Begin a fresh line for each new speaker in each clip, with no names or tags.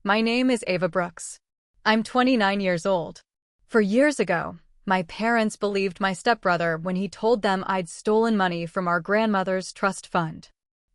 My name is Ava Brooks. I'm 29 years old. For years ago, my parents believed my stepbrother when he told them I'd stolen money from our grandmother's trust fund.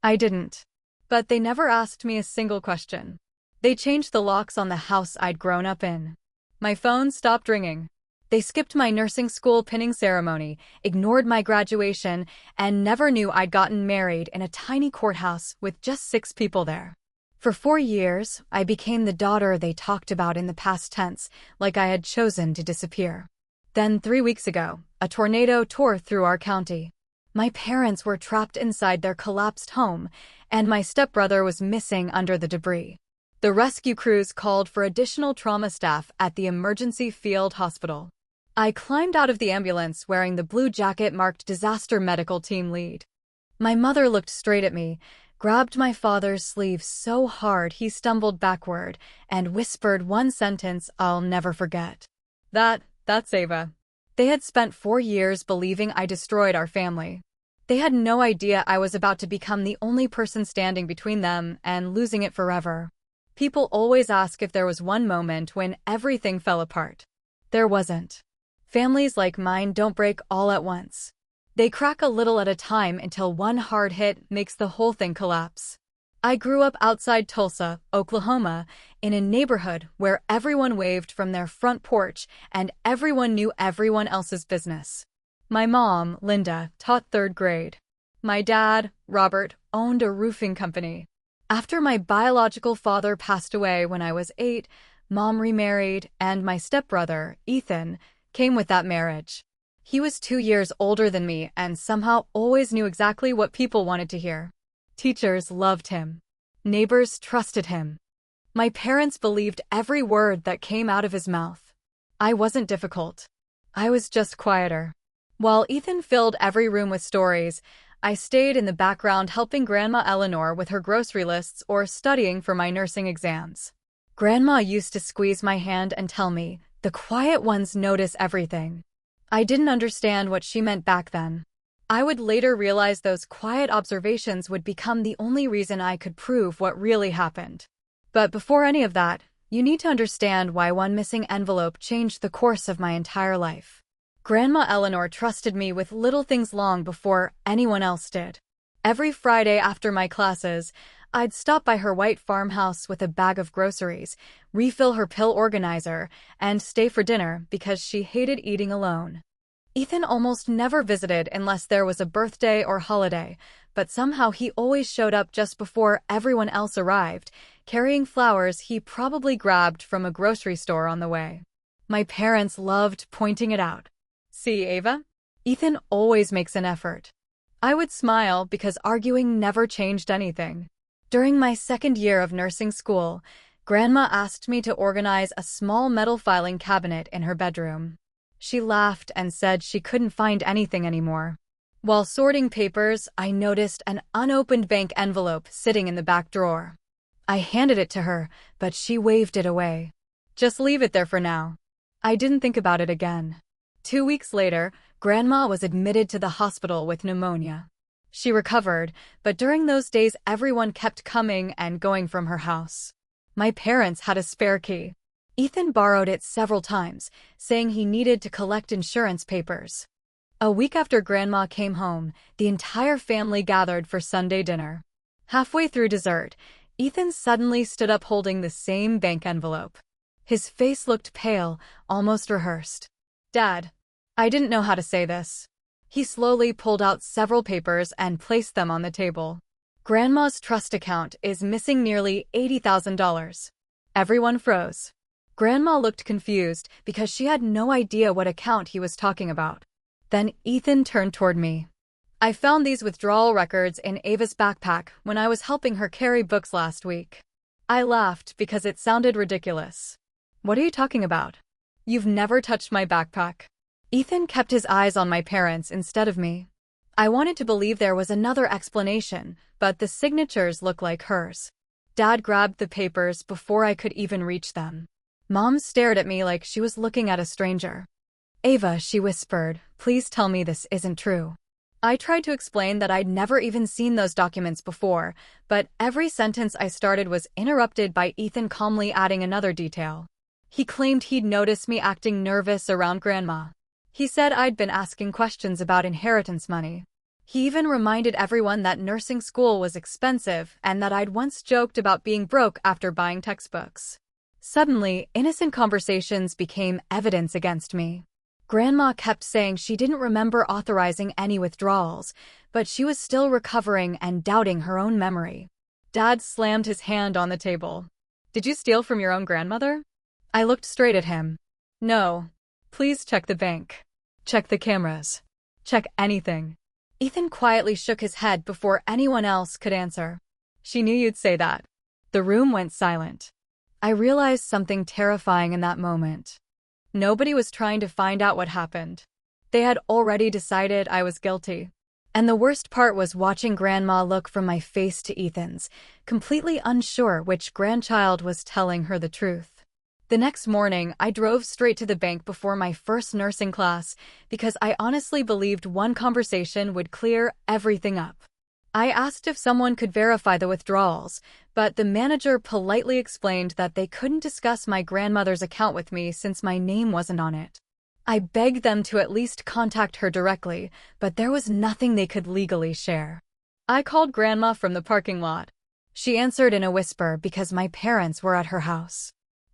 I didn't. But they never asked me a single question. They changed the locks on the house I'd grown up in. My phone stopped ringing. They skipped my nursing school pinning ceremony, ignored my graduation, and never knew I'd gotten married in a tiny courthouse with just 6 people there. For 4 years, I became the daughter they talked about in the past tense, like I had chosen to disappear. Then 3 weeks ago, a tornado tore through our county. My parents were trapped inside their collapsed home, and my stepbrother was missing under the debris. The rescue crews called for additional trauma staff at the emergency field hospital. I climbed out of the ambulance wearing the blue jacket marked Disaster Medical Team Lead. My mother looked straight at me, grabbed my father's sleeve so hard he stumbled backward, and whispered one sentence I'll never forget. That's Ava. They had spent 4 years believing I destroyed our family. They had no idea I was about to become the only person standing between them and losing it forever. People always ask if there was one moment when everything fell apart. There wasn't. Families like mine don't break all at once. They crack a little at a time until one hard hit makes the whole thing collapse. I grew up outside Tulsa, Oklahoma, in a neighborhood where everyone waved from their front porch and everyone knew everyone else's business. My mom, Linda, taught 3rd grade. My dad, Robert, owned a roofing company. After my biological father passed away when I was 8, Mom remarried, and my stepbrother, Ethan, came with that marriage. He was 2 years older than me and somehow always knew exactly what people wanted to hear. Teachers loved him. Neighbors trusted him. My parents believed every word that came out of his mouth. I wasn't difficult. I was just quieter. While Ethan filled every room with stories, I stayed in the background helping Grandma Eleanor with her grocery lists or studying for my nursing exams. Grandma used to squeeze my hand and tell me, "The quiet ones notice everything." I didn't understand what she meant back then. I would later realize those quiet observations would become the only reason I could prove what really happened. But before any of that, you need to understand why one missing envelope changed the course of my entire life. Grandma Eleanor trusted me with little things long before anyone else did. Every Friday after my classes, I'd stop by her white farmhouse with a bag of groceries, refill her pill organizer, and stay for dinner because she hated eating alone. Ethan almost never visited unless there was a birthday or holiday, but somehow he always showed up just before everyone else arrived, carrying flowers he probably grabbed from a grocery store on the way. My parents loved pointing it out. "See, Ava? Ethan always makes an effort." I would smile because arguing never changed anything. During my 2nd year of nursing school, Grandma asked me to organize a small metal filing cabinet in her bedroom. She laughed and said she couldn't find anything anymore. While sorting papers, I noticed an unopened bank envelope sitting in the back drawer. I handed it to her, but she waved it away. "Just leave it there for now." I didn't think about it again. 2 weeks later, Grandma was admitted to the hospital with pneumonia. She recovered, but during those days everyone kept coming and going from her house. My parents had a spare key. Ethan borrowed it several times, saying he needed to collect insurance papers. A week after Grandma came home, the entire family gathered for Sunday dinner. Halfway through dessert, Ethan suddenly stood up holding the same bank envelope. His face looked pale, almost rehearsed. "Dad." I didn't know how to say this. He slowly pulled out several papers and placed them on the table. "Grandma's trust account is missing nearly $80,000. Everyone froze. Grandma looked confused because she had no idea what account he was talking about. Then Ethan turned toward me. "I found these withdrawal records in Ava's backpack when I was helping her carry books last week." I laughed because it sounded ridiculous. "What are you talking about? You've never touched my backpack." Ethan kept his eyes on my parents instead of me. I wanted to believe there was another explanation, but the signatures looked like hers. Dad grabbed the papers before I could even reach them. Mom stared at me like she was looking at a stranger. "Ava," she whispered, "please tell me this isn't true." I tried to explain that I'd never even seen those documents before, but every sentence I started was interrupted by Ethan calmly adding another detail. He claimed he'd noticed me acting nervous around Grandma. He said I'd been asking questions about inheritance money. He even reminded everyone that nursing school was expensive and that I'd once joked about being broke after buying textbooks. Suddenly, innocent conversations became evidence against me. Grandma kept saying she didn't remember authorizing any withdrawals, but she was still recovering and doubting her own memory. Dad slammed his hand on the table. "Did you steal from your own grandmother?" I looked straight at him. "No. Please check the bank. Check the cameras. Check anything." Ethan quietly shook his head before anyone else could answer. "She knew you'd say that." The room went silent. I realized something terrifying in that moment. Nobody was trying to find out what happened. They had already decided I was guilty. And the worst part was watching Grandma look from my face to Ethan's, completely unsure which grandchild was telling her the truth. The next morning, I drove straight to the bank before my first nursing class because I honestly believed one conversation would clear everything up. I asked if someone could verify the withdrawals, but the manager politely explained that they couldn't discuss my grandmother's account with me since my name wasn't on it. I begged them to at least contact her directly, but there was nothing they could legally share. I called Grandma from the parking lot. She answered in a whisper because my parents were at her house.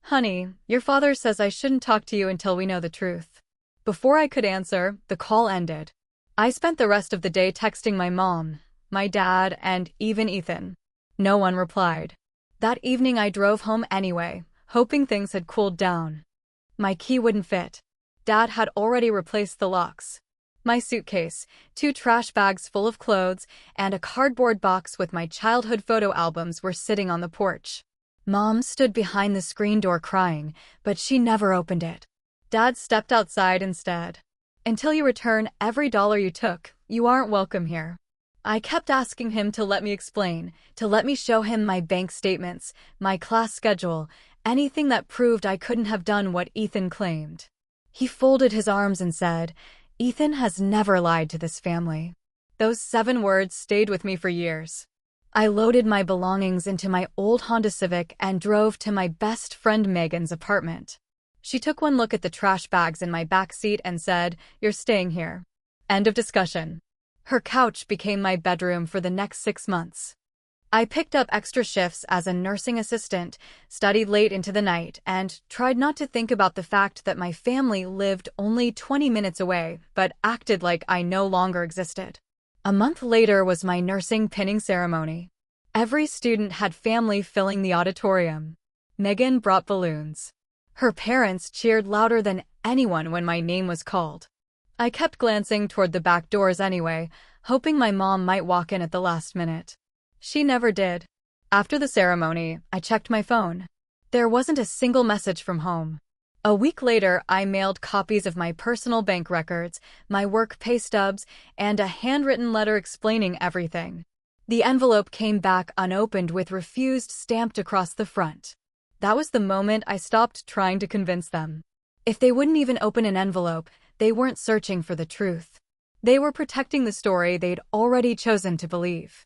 "Honey, your father says I shouldn't talk to you until we know the truth." Before I could answer, the call ended. I spent the rest of the day texting my mom, my dad, and even Ethan. No one replied. That evening I drove home anyway, hoping things had cooled down. My key wouldn't fit. Dad had already replaced the locks. My suitcase, 2 trash bags full of clothes, and a cardboard box with my childhood photo albums were sitting on the porch. Mom stood behind the screen door crying, but she never opened it. Dad stepped outside instead. "Until you return every dollar you took, you aren't welcome here." I kept asking him to let me explain, to let me show him my bank statements, my class schedule, anything that proved I couldn't have done what Ethan claimed. He folded his arms and said, "Ethan has never lied to this family." Those 7 words stayed with me for years. I loaded my belongings into my old Honda Civic and drove to my best friend Megan's apartment. She took one look at the trash bags in my back seat and said, "You're staying here." End of discussion. Her couch became my bedroom for the next 6 months. I picked up extra shifts as a nursing assistant, studied late into the night, and tried not to think about the fact that my family lived only 20 minutes away, but acted like I no longer existed. A month later was my nursing pinning ceremony. Every student had family filling the auditorium. Megan brought balloons. Her parents cheered louder than anyone when my name was called. I kept glancing toward the back doors anyway, hoping my mom might walk in at the last minute. She never did. After the ceremony, I checked my phone. There wasn't a single message from home. A week later, I mailed copies of my personal bank records, my work pay stubs, and a handwritten letter explaining everything. The envelope came back unopened with "refused" stamped across the front. That was the moment I stopped trying to convince them. If they wouldn't even open an envelope, they weren't searching for the truth. They were protecting the story they'd already chosen to believe.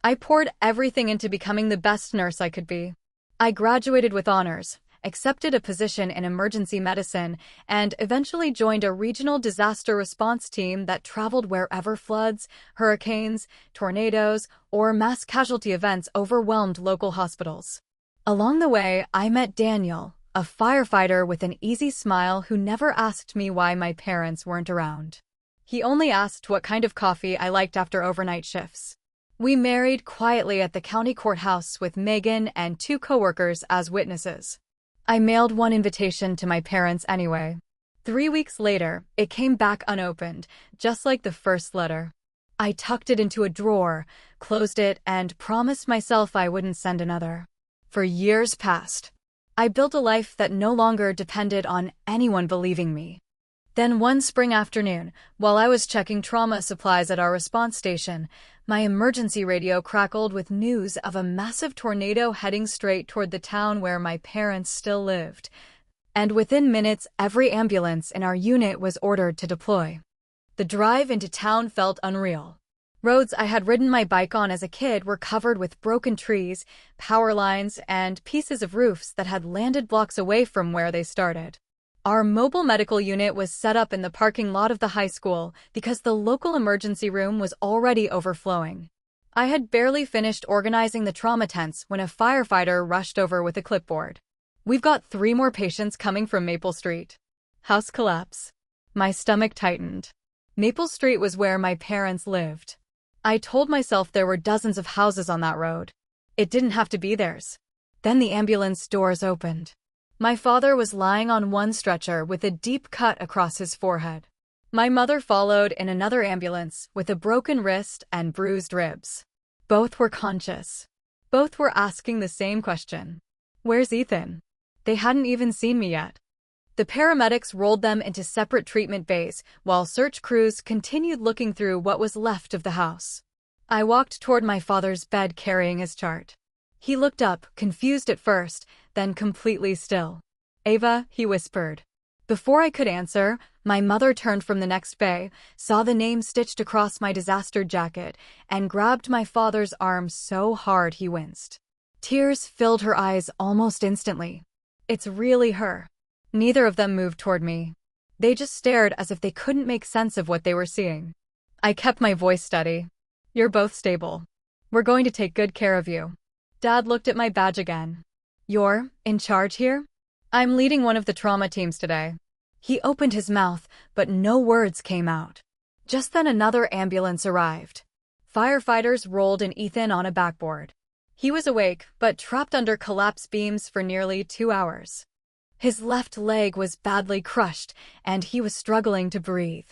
I poured everything into becoming the best nurse I could be. I graduated with honors, accepted a position in emergency medicine, and eventually joined a regional disaster response team that traveled wherever floods, hurricanes, tornadoes, or mass casualty events overwhelmed local hospitals. Along the way, I met Daniel, a firefighter with an easy smile who never asked me why my parents weren't around. He only asked what kind of coffee I liked after overnight shifts. We married quietly at the county courthouse with Megan and 2 coworkers as witnesses. I mailed one invitation to my parents anyway. 3 weeks later, it came back unopened, just like the first letter. I tucked it into a drawer, closed it, and promised myself I wouldn't send another. For years passed. I built a life that no longer depended on anyone believing me. Then one spring afternoon, while I was checking trauma supplies at our response station, my emergency radio crackled with news of a massive tornado heading straight toward the town where my parents still lived. And within minutes, every ambulance in our unit was ordered to deploy. The drive into town felt unreal. Roads I had ridden my bike on as a kid were covered with broken trees, power lines, and pieces of roofs that had landed blocks away from where they started. Our mobile medical unit was set up in the parking lot of the high school because the local emergency room was already overflowing. I had barely finished organizing the trauma tents when a firefighter rushed over with a clipboard. "We've got 3 more patients coming from Maple Street. House collapse." My stomach tightened. Maple Street was where my parents lived. I told myself there were dozens of houses on that road. It didn't have to be theirs. Then the ambulance doors opened. My father was lying on one stretcher with a deep cut across his forehead. My mother followed in another ambulance with a broken wrist and bruised ribs. Both were conscious. Both were asking the same question. "Where's Ethan?" They hadn't even seen me yet. The paramedics rolled them into separate treatment bays, while search crews continued looking through what was left of the house. I walked toward my father's bed carrying his chart. He looked up, confused at first, then completely still. "Ava," he whispered. Before I could answer, my mother turned from the next bay, saw the name stitched across my disaster jacket, and grabbed my father's arm so hard he winced. Tears filled her eyes almost instantly. "It's really her." Neither of them moved toward me. They just stared as if they couldn't make sense of what they were seeing. I kept my voice steady. "You're both stable. We're going to take good care of you." Dad looked at my badge again. "You're in charge here?" "I'm leading one of the trauma teams today." He opened his mouth, but no words came out. Just then another ambulance arrived. Firefighters rolled in Ethan on a backboard. He was awake, but trapped under collapse beams for nearly 2 hours. His left leg was badly crushed, and he was struggling to breathe.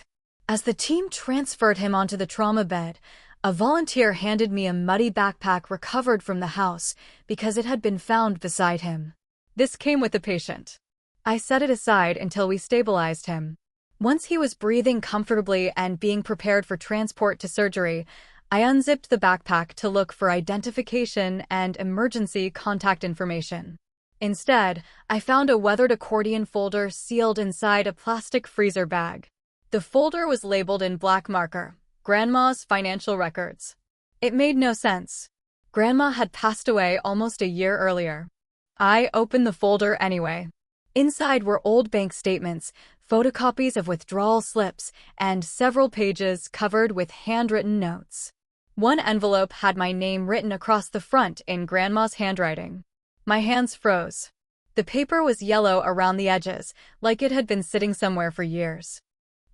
As the team transferred him onto the trauma bed, a volunteer handed me a muddy backpack recovered from the house because it had been found beside him. "This came with the patient." I set it aside until we stabilized him. Once he was breathing comfortably and being prepared for transport to surgery, I unzipped the backpack to look for identification and emergency contact information. Instead, I found a weathered accordion folder sealed inside a plastic freezer bag. The folder was labeled in black marker, "Grandma's financial records." It made no sense. Grandma had passed away almost a year earlier. I opened the folder anyway. Inside were old bank statements, photocopies of withdrawal slips, and several pages covered with handwritten notes. One envelope had my name written across the front in Grandma's handwriting. My hands froze. The paper was yellow around the edges, like it had been sitting somewhere for years.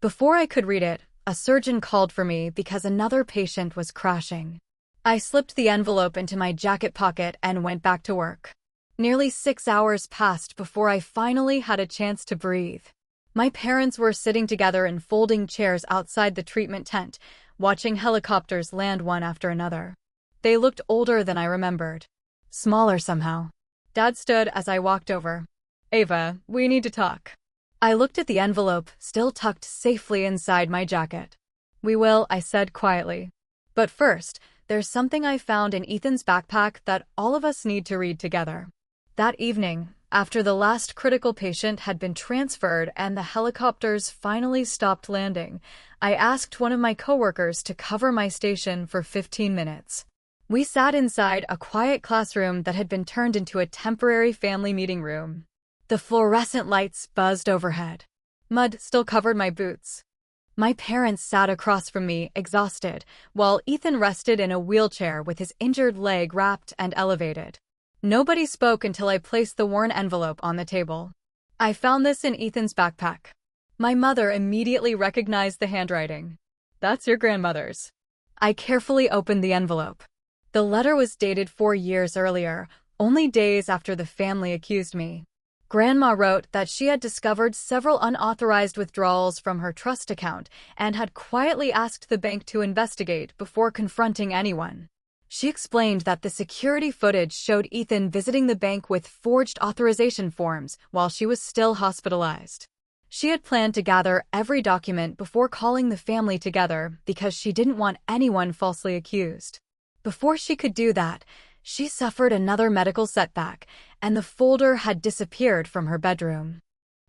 Before I could read it, a surgeon called for me because another patient was crashing. I slipped the envelope into my jacket pocket and went back to work. Nearly 6 hours passed before I finally had a chance to breathe. My parents were sitting together in folding chairs outside the treatment tent, watching helicopters land one after another. They looked older than I remembered. Smaller somehow. Dad stood as I walked over. "Ava, we need to talk." I looked at the envelope, still tucked safely inside my jacket. "We will," I said quietly. "But first, there's something I found in Ethan's backpack that all of us need to read together." That evening, after the last critical patient had been transferred and the helicopters finally stopped landing, I asked one of my coworkers to cover my station for 15 minutes. We sat inside a quiet classroom that had been turned into a temporary family meeting room. The fluorescent lights buzzed overhead. Mud still covered my boots. My parents sat across from me, exhausted, while Ethan rested in a wheelchair with his injured leg wrapped and elevated. Nobody spoke until I placed the worn envelope on the table. "I found this in Ethan's backpack." My mother immediately recognized the handwriting. "That's your grandmother's." I carefully opened the envelope. The letter was dated 4 years earlier, only days after the family accused me. Grandma wrote that she had discovered several unauthorized withdrawals from her trust account and had quietly asked the bank to investigate before confronting anyone. She explained that the security footage showed Ethan visiting the bank with forged authorization forms while she was still hospitalized. She had planned to gather every document before calling the family together because she didn't want anyone falsely accused. Before she could do that, she suffered another medical setback, and the folder had disappeared from her bedroom.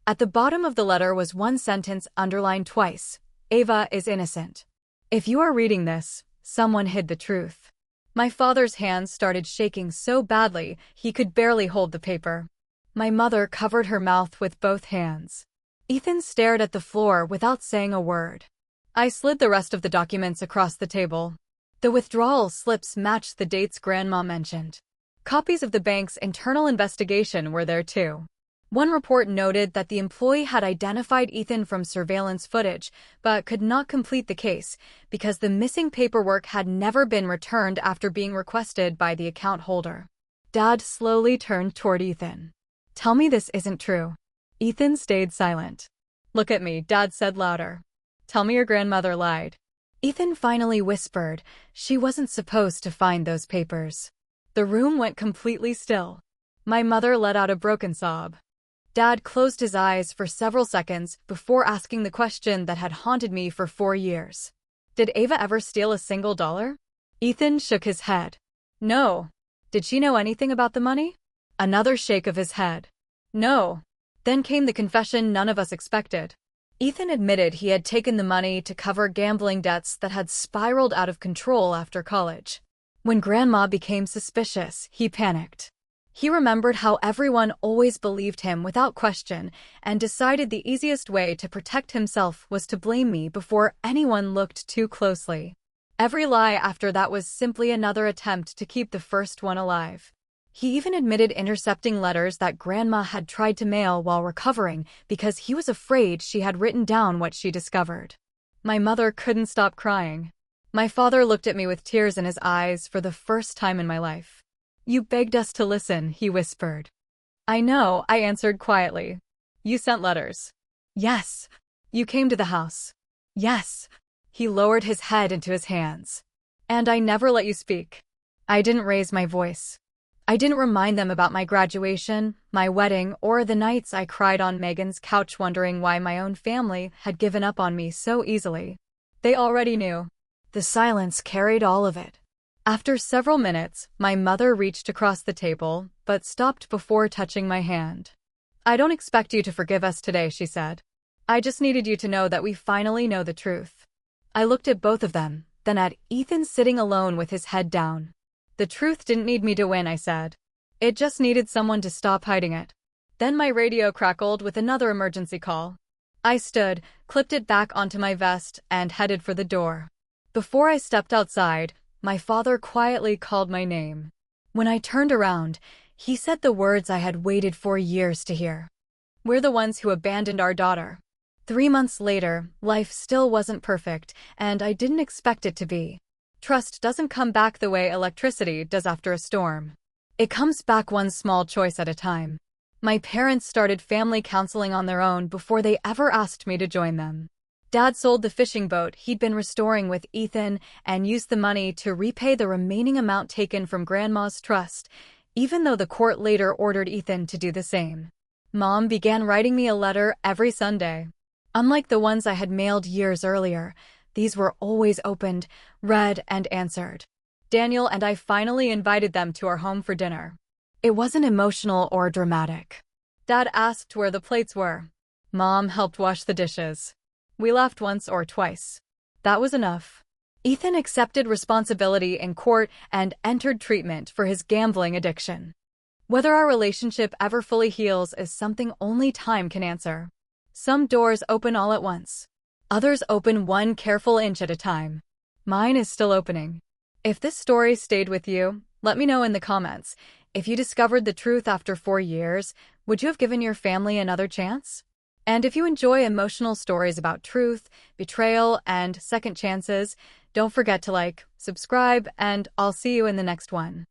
At the bottom of the letter was one sentence underlined twice: Ava is innocent. If you are reading this, someone hid the truth. My father's hands started shaking so badly he could barely hold the paper. My mother covered her mouth with both hands. Ethan stared at the floor without saying a word. I slid the rest of the documents across the table. The withdrawal slips matched the dates Grandma mentioned. Copies of the bank's internal investigation were there too. One report noted that the employee had identified Ethan from surveillance footage, but could not complete the case because the missing paperwork had never been returned after being requested by the account holder. Dad slowly turned toward Ethan. "Tell me this isn't true." Ethan stayed silent. "Look at me," Dad said louder. "Tell me your grandmother lied." Ethan finally whispered, "She wasn't supposed to find those papers." The room went completely still. My mother let out a broken sob. Dad closed his eyes for several seconds before asking the question that had haunted me for 4 years. "Did Ava ever steal a single dollar?" Ethan shook his head. "No." "Did she know anything about the money?" Another shake of his head. "No." Then came the confession none of us expected. Ethan admitted he had taken the money to cover gambling debts that had spiraled out of control after college. When Grandma became suspicious, he panicked. He remembered how everyone always believed him without question and decided the easiest way to protect himself was to blame me before anyone looked too closely. Every lie after that was simply another attempt to keep the first one alive. He even admitted intercepting letters that Grandma had tried to mail while recovering because he was afraid she had written down what she discovered. My mother couldn't stop crying. My father looked at me with tears in his eyes for the first time in my life. "You begged us to listen," he whispered. "I know," I answered quietly. "You sent letters." "Yes." "You came to the house." "Yes." He lowered his head into his hands. "And I never let you speak." I didn't raise my voice. I didn't remind them about my graduation, my wedding, or the nights I cried on Megan's couch wondering why my own family had given up on me so easily. They already knew. The silence carried all of it. After several minutes, my mother reached across the table, but stopped before touching my hand. "I don't expect you to forgive us today," she said. "I just needed you to know that we finally know the truth." I looked at both of them, then at Ethan sitting alone with his head down. "The truth didn't need me to win," I said. "It just needed someone to stop hiding it." Then my radio crackled with another emergency call. I stood, clipped it back onto my vest, and headed for the door. Before I stepped outside, my father quietly called my name. When I turned around, he said the words I had waited for years to hear. "We're the ones who abandoned our daughter." 3 months later, life still wasn't perfect, and I didn't expect it to be. Trust doesn't come back the way electricity does after a storm. It comes back one small choice at a time. My parents started family counseling on their own before they ever asked me to join them. Dad sold the fishing boat he'd been restoring with Ethan and used the money to repay the remaining amount taken from Grandma's trust, even though the court later ordered Ethan to do the same. Mom began writing me a letter every Sunday. Unlike the ones I had mailed years earlier, these were always opened, read, and answered. Daniel and I finally invited them to our home for dinner. It wasn't emotional or dramatic. Dad asked where the plates were. Mom helped wash the dishes. We laughed once or twice. That was enough. Ethan accepted responsibility in court and entered treatment for his gambling addiction. Whether our relationship ever fully heals is something only time can answer. Some doors open all at once. Others open one careful inch at a time. Mine is still opening. If this story stayed with you, let me know in the comments. If you discovered the truth after 4 years, would you have given your family another chance? And if you enjoy emotional stories about truth, betrayal, and second chances, don't forget to like, subscribe, and I'll see you in the next one.